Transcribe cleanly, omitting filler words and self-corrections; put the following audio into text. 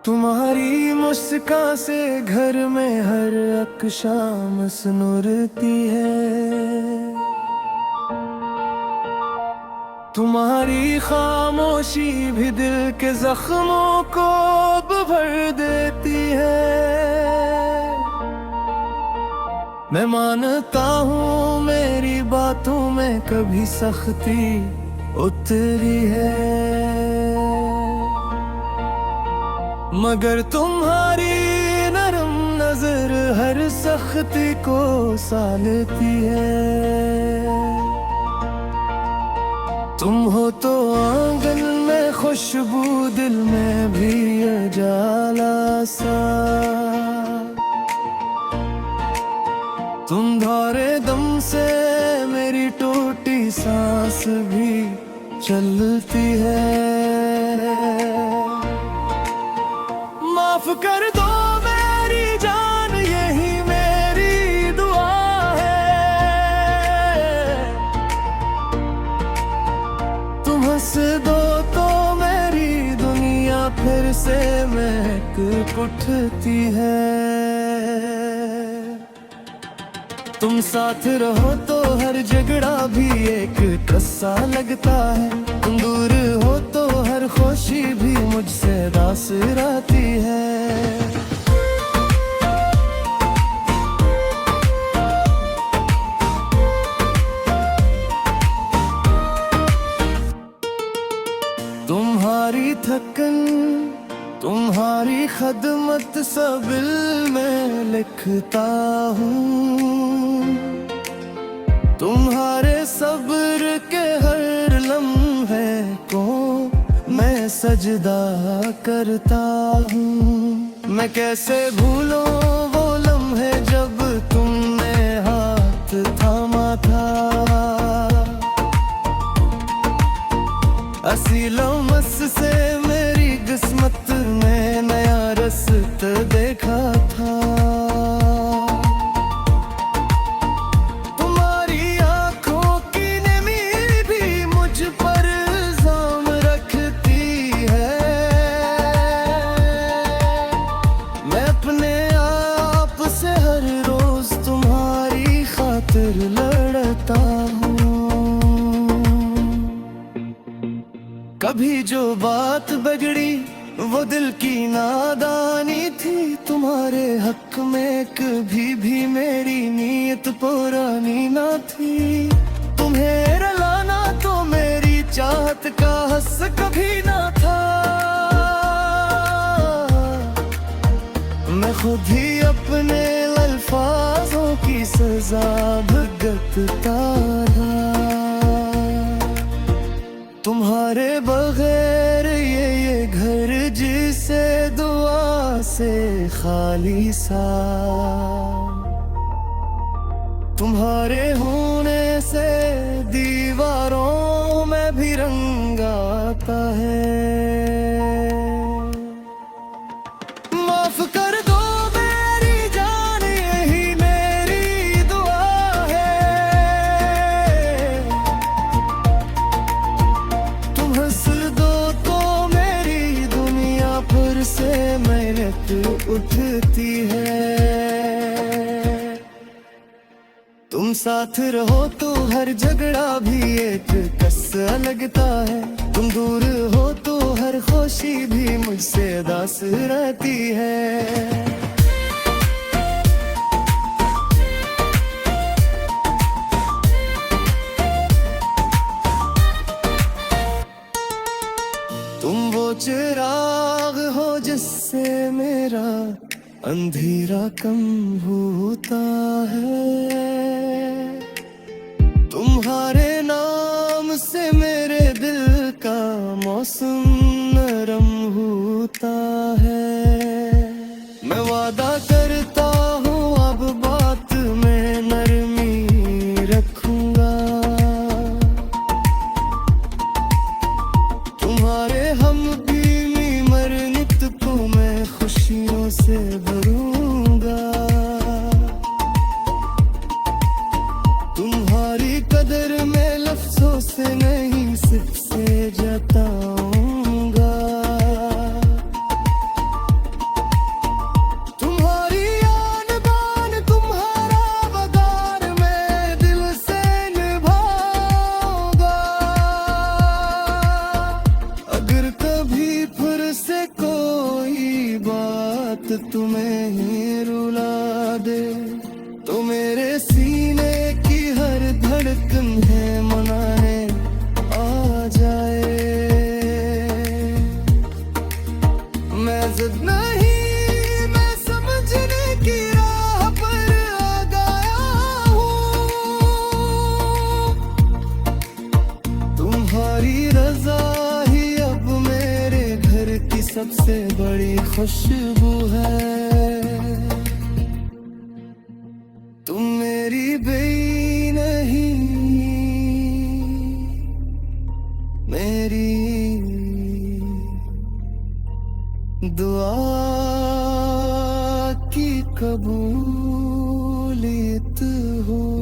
तुम्हारी मुस्कान से घर में हर एक शाम सुनूरती है। तुम्हारी खामोशी भी दिल के जख्मों को अब भर देती है। मैं मानता हूँ मेरी बातों में कभी सख्ती उतरी है, मगर तुम्हारी नरम नजर हर सख्ती को सालती है। तुम हो तो आंगन में खुशबू, दिल में भी उजाला सा। तुम धौरे दम से मेरी टूटी सांस भी चलती है। माफ कर दो मेरी जान, यही मेरी दुआ है। तुम हंस दो तो मेरी दुनिया फिर से महक उठती है। तुम साथ रहो तो हर झगड़ा भी एक किस्सा लगता है। तुम दूर हो तो हर खुशी भी मुझसे दास रहती है। तुम्हारी थकन, तुम्हारी खदमत सब में लिखता हूँ। तुम्हारे सब्र के हर लम्हे को मैं सजदा करता हूँ। मैं कैसे भूलूं वो लम्हे जब तुमने हाथ थामा था। असी लम्स से मेरी किस्मत में नया रास्ता देखा था। लड़ता हूँ कभी जो बात बिगड़ी वो दिल की नादानी थी। तुम्हारे हक में कभी भी मेरी नीयत पुरानी ना थी। तुम्हें रुलाना तो मेरी चाहत का हस कभी ना था। मैं खुद ही अपने अल्फाजों की सजा भुगतता रहा। तुम्हारे बगैर ये घर जिसे दुआ से खाली सा। तुम्हारे होने से दीवारों में भी रंग आता है। माफ कर दो मेरी जान, यही मेरी दुआ है। तुम हंस दो तो मेरी दुनिया फिर से महक उठती है। तुम साथ रहो तो हर झगड़ा भी एक किस्सा लगता है। तुम दूर हो तो हर खुशी भी मुझसे दास रहती है। तुम वो चिराग हो जिससे मेरा अंधेरा कम होता है। तुम्हारे नाम से मेरे दिल का मौसम नरम होता है। मैं वादा करता हूँ अब बात में नरमी रखूंगा। तुम्हारे हम बीमी मरनित को मैं खुशियों से भरूंगा। तुम्हारी कदर में लफ्जों से नहीं सिर्फ खुशबू है। तुम मेरी बेई नहीं, मेरी दुआ की कबूलियत हो।